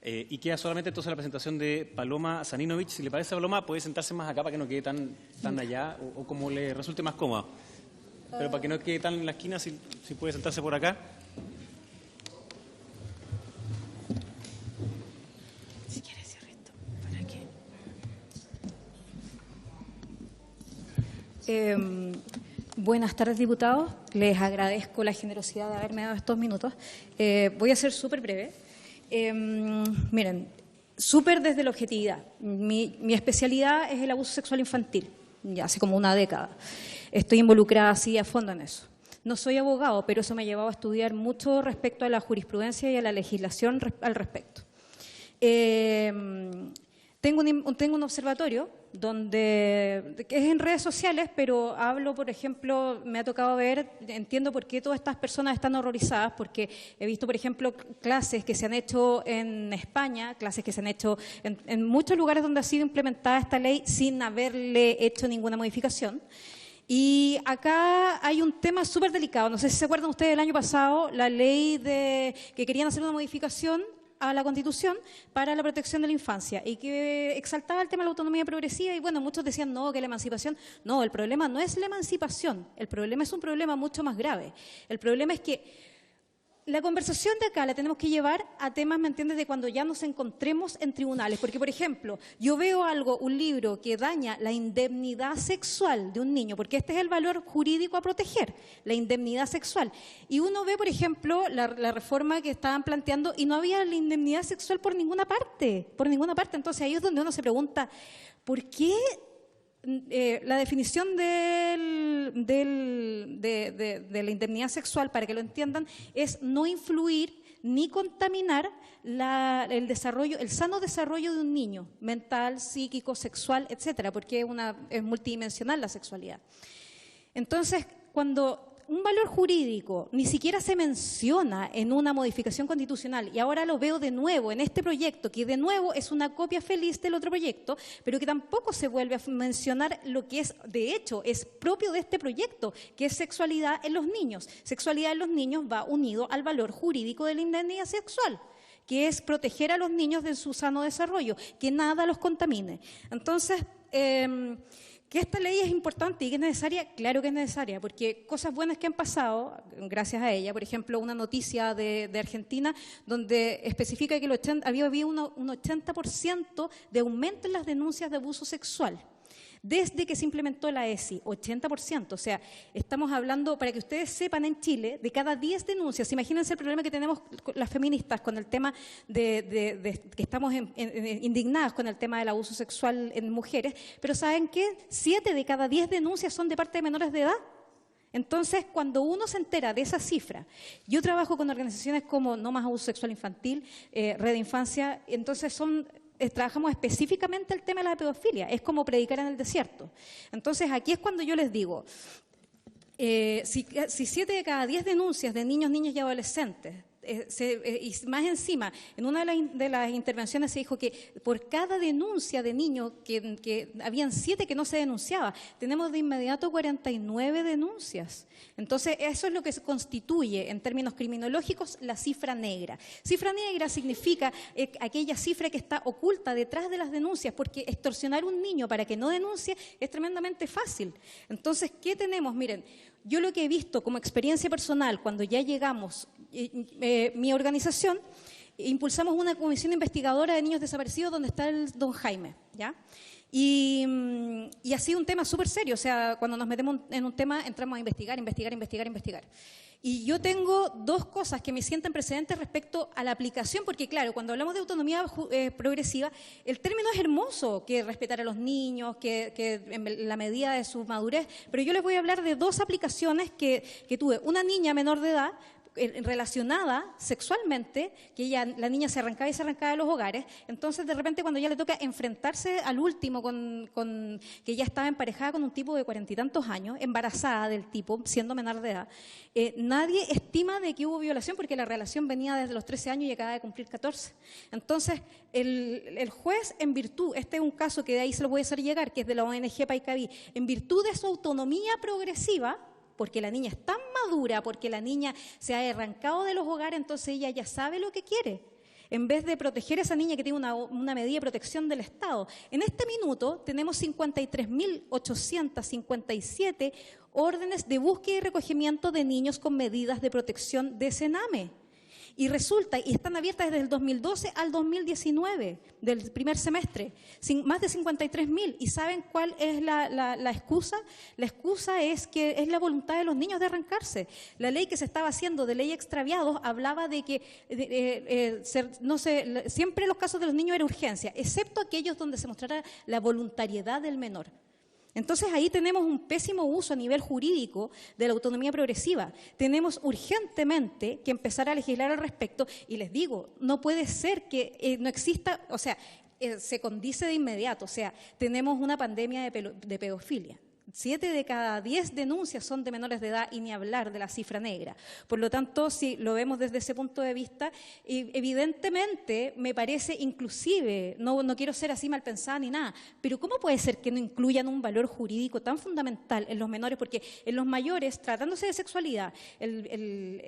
Y queda solamente entonces la presentación de Paloma Saninovich. Si le parece, Paloma, puede sentarse más acá para que no quede tan allá o como le resulte más cómodo. Pero para que no quede tan en la esquina, si puede sentarse por acá. Si quieres, cierre esto. ¿Para qué? Buenas tardes, diputados. Les agradezco la generosidad de haberme dado estos minutos. Voy a ser súper breve. Miren, súper desde la objetividad. Mi especialidad es el abuso sexual infantil, ya hace como una década. Estoy involucrada así a fondo en eso. No soy abogado, pero eso me ha llevado a estudiar mucho respecto a la jurisprudencia y a la legislación al respecto. Tengo un observatorio que es en redes sociales, pero hablo, por ejemplo, me ha tocado ver, entiendo por qué todas estas personas están horrorizadas, porque he visto, por ejemplo, clases que se han hecho en España, clases que se han hecho en muchos lugares donde ha sido implementada esta ley sin haberle hecho ninguna modificación. Y acá hay un tema súper delicado. No sé si se acuerdan ustedes del año pasado, la ley que querían hacer una modificación a la Constitución para la protección de la infancia y que exaltaba el tema de la autonomía progresiva y bueno, muchos decían no, que la emancipación, no, el problema no es la emancipación, el problema es un problema mucho más grave. El problema es que la conversación de acá la tenemos que llevar a temas, ¿me entiendes?, de cuando ya nos encontremos en tribunales. Porque, por ejemplo, yo veo un libro que daña la indemnidad sexual de un niño, porque este es el valor jurídico a proteger, la indemnidad sexual. Y uno ve, por ejemplo, la reforma que estaban planteando y no había la indemnidad sexual por ninguna parte, Entonces ahí es donde uno se pregunta, ¿por qué la definición de la indemnidad sexual, para que lo entiendan, es no influir ni contaminar el sano desarrollo de un niño, mental, psíquico, sexual, etcétera, porque es multidimensional la sexualidad. Entonces, cuando un valor jurídico ni siquiera se menciona en una modificación constitucional, y ahora lo veo de nuevo en este proyecto, que de nuevo es una copia feliz del otro proyecto, pero que tampoco se vuelve a mencionar lo que es, de hecho, es propio de este proyecto, que es sexualidad en los niños. Sexualidad en los niños va unido al valor jurídico de la indemnidad sexual, que es proteger a los niños de su sano desarrollo, que nada los contamine. Entonces, ¿que esta ley es importante y que es necesaria? Claro que es necesaria, porque cosas buenas que han pasado, gracias a ella, por ejemplo, una noticia de Argentina donde especifica que había un 80% de aumento en las denuncias de abuso sexual desde que se implementó la ESI, 80%. O sea, estamos hablando, para que ustedes sepan, en Chile, de cada 10 denuncias, imagínense el problema que tenemos las feministas con el tema que estamos indignadas con el tema del abuso sexual en mujeres, pero ¿saben qué? 7 de cada 10 denuncias son de parte de menores de edad. Entonces, cuando uno se entera de esa cifra, yo trabajo con organizaciones como No Más Abuso Sexual Infantil, Red de Infancia, entonces trabajamos específicamente el tema de la pedofilia, es como predicar en el desierto. Entonces, aquí es cuando yo les digo, si 7 de cada 10 denuncias de niños, niñas y adolescentes, y más encima, en una de las intervenciones se dijo que por cada denuncia de niño, que habían 7 que no se denunciaba, tenemos de inmediato 49 denuncias. Entonces, eso es lo que se constituye, en términos criminológicos, la cifra negra. Cifra negra significa aquella cifra que está oculta detrás de las denuncias, porque extorsionar a un niño para que no denuncie es tremendamente fácil. Entonces, ¿qué tenemos? Miren, yo lo que he visto como experiencia personal, cuando ya llegamos, mi organización, impulsamos una comisión investigadora de niños desaparecidos donde está el don Jaime, ¿ya? Y ha sido un tema súper serio, o sea, cuando nos metemos en un tema entramos a investigar. Y yo tengo 2 cosas que me sienten precedentes respecto a la aplicación, porque claro, cuando hablamos de autonomía progresiva, el término es hermoso, que respetar a los niños, que en la medida de su madurez, pero yo les voy a hablar de 2 aplicaciones que tuve. Una niña menor de edad, relacionada sexualmente, que la niña se arrancaba de los hogares, entonces de repente cuando ya le toca enfrentarse al último, que ya estaba emparejada con un tipo de 40 y tantos años, embarazada del tipo, siendo menor de edad, nadie estima de que hubo violación porque la relación venía desde los 13 años y acaba de cumplir 14. Entonces, el juez, en virtud, este es un caso que de ahí se lo voy a hacer llegar, que es de la ONG Paicaví, en virtud de su autonomía progresiva, porque la niña es tan madura, porque la niña se ha arrancado de los hogares, entonces ella ya sabe lo que quiere. en vez de proteger a esa niña que tiene una medida de protección del Estado. En este minuto tenemos 53.857 órdenes de búsqueda y recogimiento de niños con medidas de protección de Sename. Y resulta, y están abiertas desde el 2012 al 2019, del primer semestre, más de 53.000. ¿Y saben cuál es la excusa? La excusa es que es la voluntad de los niños de arrancarse. La ley que se estaba haciendo de ley extraviados hablaba de que siempre los casos de los niños era urgencia, excepto aquellos donde se mostrara la voluntariedad del menor. Entonces ahí tenemos un pésimo uso a nivel jurídico de la autonomía progresiva. Tenemos urgentemente que empezar a legislar al respecto y les digo, no puede ser que no exista, o sea, se condice de inmediato, o sea, tenemos una pandemia de pedofilia. 7 de cada 10 denuncias son de menores de edad y ni hablar de la cifra negra. Por lo tanto, si lo vemos desde ese punto de vista, evidentemente me parece inclusive, no quiero ser así mal pensada ni nada, pero ¿cómo puede ser que no incluyan un valor jurídico tan fundamental en los menores? Porque en los mayores, tratándose de sexualidad,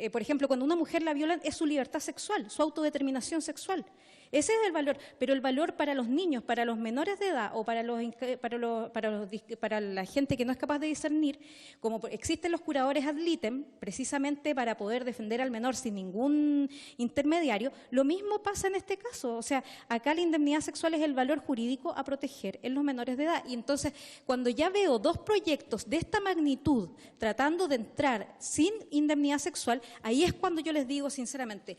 por ejemplo, cuando una mujer la violan es su libertad sexual, su autodeterminación sexual. Ese es el valor, pero el valor para los niños, para los menores de edad o para la gente que no es capaz de discernir, como existen los curadores ad litem, precisamente para poder defender al menor sin ningún intermediario, lo mismo pasa en este caso. O sea, acá la indemnidad sexual es el valor jurídico a proteger en los menores de edad. Y entonces, cuando ya veo 2 proyectos de esta magnitud tratando de entrar sin indemnidad sexual, ahí es cuando yo les digo sinceramente,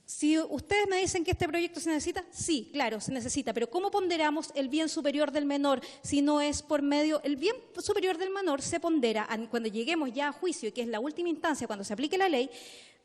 si ustedes me dicen que este proyecto se necesita, sí, claro, se necesita, pero ¿cómo ponderamos el bien superior del menor si no es por medio? El bien superior del menor se pondera cuando lleguemos ya a juicio, que es la última instancia, cuando se aplique la ley.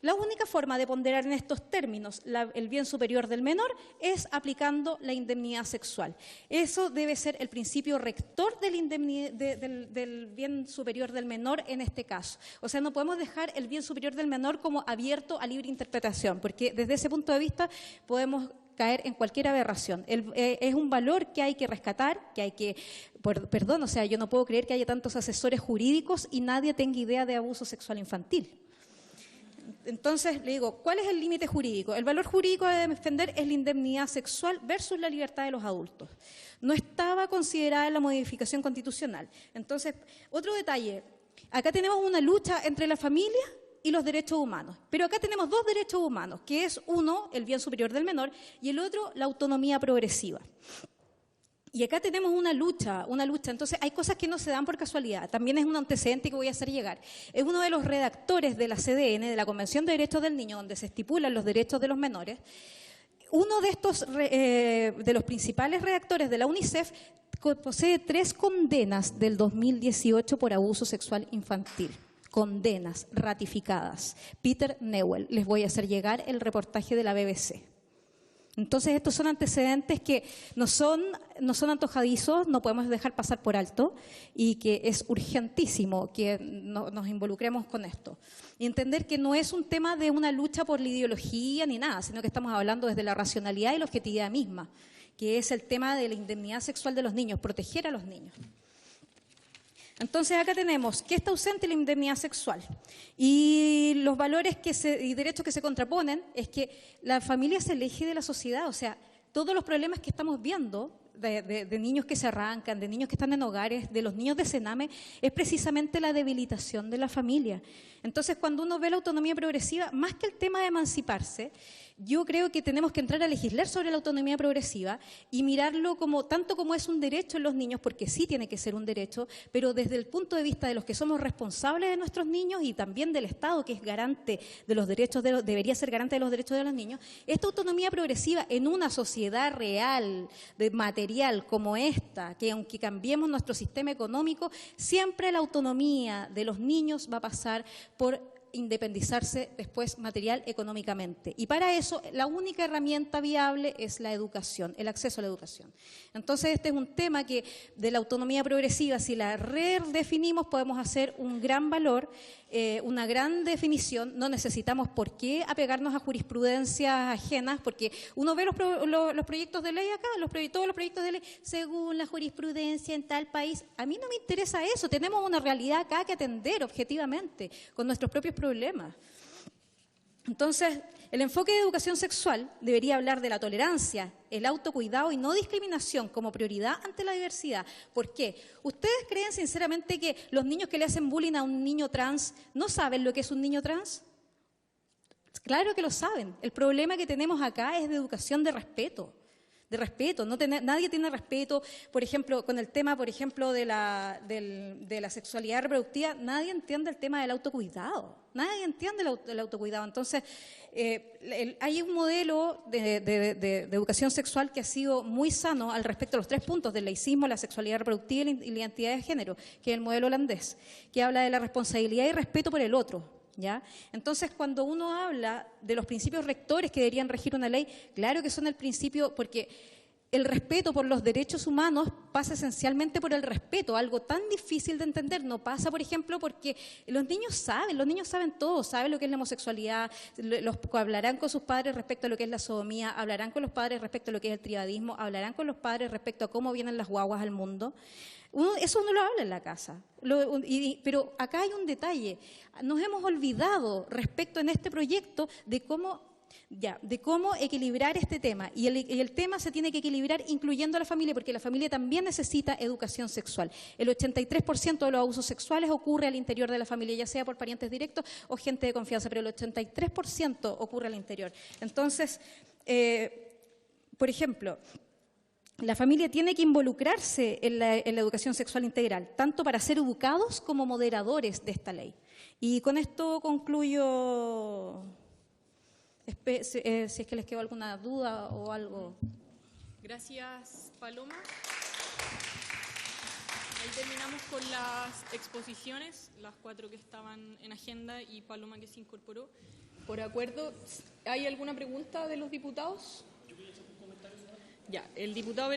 La única forma de ponderar en estos términos el bien superior del menor es aplicando la indemnidad sexual. Eso debe ser el principio rector del bien superior del menor en este caso. O sea, no podemos dejar el bien superior del menor como abierto a libre interpretación, porque desde ese punto de vista podemos caer en cualquier aberración. Es un valor que hay que rescatar, que hay que... Perdón, o sea, yo no puedo creer que haya tantos asesores jurídicos y nadie tenga idea de abuso sexual infantil. Entonces, le digo, ¿cuál es el límite jurídico? El valor jurídico a defender es la indemnidad sexual versus la libertad de los adultos. No estaba considerada en la modificación constitucional. Entonces, otro detalle, acá tenemos una lucha entre la familia y los derechos humanos, pero acá tenemos 2 derechos humanos, que es uno, el bien superior del menor, y el otro, la autonomía progresiva. Y acá tenemos una lucha, entonces hay cosas que no se dan por casualidad, también es un antecedente que voy a hacer llegar. Es uno de los redactores de la CDN, de la Convención de Derechos del Niño, donde se estipulan los derechos de los menores. Uno de estos, de los principales redactores de la UNICEF, posee 3 condenas del 2018 por abuso sexual infantil. Condenas ratificadas. Peter Newell, les voy a hacer llegar el reportaje de la BBC. Entonces, estos son antecedentes que no son antojadizos, no podemos dejar pasar por alto y que es urgentísimo que nos involucremos con esto. Y entender que no es un tema de una lucha por la ideología ni nada, sino que estamos hablando desde la racionalidad y la objetividad misma, que es el tema de la indemnidad sexual de los niños, proteger a los niños. Entonces, acá tenemos que está ausente la indemnidad sexual y los valores y derechos que se contraponen es que la familia se aleje de la sociedad, o sea, todos los problemas que estamos viendo de niños que se arrancan, de niños que están en hogares, de los niños de Sename, es precisamente la debilitación de la familia. Entonces, cuando uno ve la autonomía progresiva, más que el tema de emanciparse, yo creo que tenemos que entrar a legislar sobre la autonomía progresiva y mirarlo tanto como es un derecho en los niños, porque sí tiene que ser un derecho, pero desde el punto de vista de los que somos responsables de nuestros niños y también del Estado, que es garante de los derechos, debería ser garante de los derechos de los niños, esta autonomía progresiva en una sociedad real, material como esta, que aunque cambiemos nuestro sistema económico, siempre la autonomía de los niños va a pasar por independizarse después material económicamente. Y para eso la única herramienta viable es la educación, el acceso a la educación. Entonces este es un tema que de la autonomía progresiva, si la redefinimos podemos hacer un gran valor, una gran definición. No necesitamos por qué apegarnos a jurisprudencias ajenas, porque uno ve los proyectos de ley acá, todos los proyectos de ley, según la jurisprudencia en tal país. A mí no me interesa eso, tenemos una realidad acá que atender objetivamente, con nuestros propios problemas. Entonces, el enfoque de educación sexual debería hablar de la tolerancia, el autocuidado y no discriminación como prioridad ante la diversidad. ¿Por qué? ¿Ustedes creen sinceramente que los niños que le hacen bullying a un niño trans no saben lo que es un niño trans? Claro que lo saben. El problema que tenemos acá es de educación de respeto. Nadie tiene respeto, por ejemplo, con el tema, por ejemplo, de la sexualidad reproductiva, nadie entiende el tema del autocuidado, nadie entiende el autocuidado. Entonces, hay un modelo de educación sexual que ha sido muy sano al respecto de los 3 puntos, del laicismo, la sexualidad reproductiva y la identidad de género, que es el modelo holandés, que habla de la responsabilidad y respeto por el otro. ¿Ya? Entonces, cuando uno habla de los principios rectores que deberían regir una ley, claro que son el principio, porque el respeto por los derechos humanos pasa esencialmente por el respeto, algo tan difícil de entender. No pasa, por ejemplo, porque los niños saben todo, saben lo que es la homosexualidad, hablarán con sus padres respecto a lo que es la sodomía, hablarán con los padres respecto a lo que es el tribadismo, hablarán con los padres respecto a cómo vienen las guaguas al mundo. Eso uno lo habla en la casa, pero acá hay un detalle. Nos hemos olvidado respecto en este proyecto de cómo equilibrar este tema. Y el tema se tiene que equilibrar incluyendo a la familia, porque la familia también necesita educación sexual. El 83% de los abusos sexuales ocurre al interior de la familia, ya sea por parientes directos o gente de confianza, pero el 83% ocurre al interior. Entonces, por ejemplo, la familia tiene que involucrarse en la educación sexual integral, tanto para ser educados como moderadores de esta ley. Y con esto concluyo, si es que les quedó alguna duda o algo. Gracias, Paloma. Ahí terminamos con las exposiciones, las 4 que estaban en agenda y Paloma que se incorporó. Por acuerdo, ¿hay alguna pregunta de los diputados? Ya, el diputado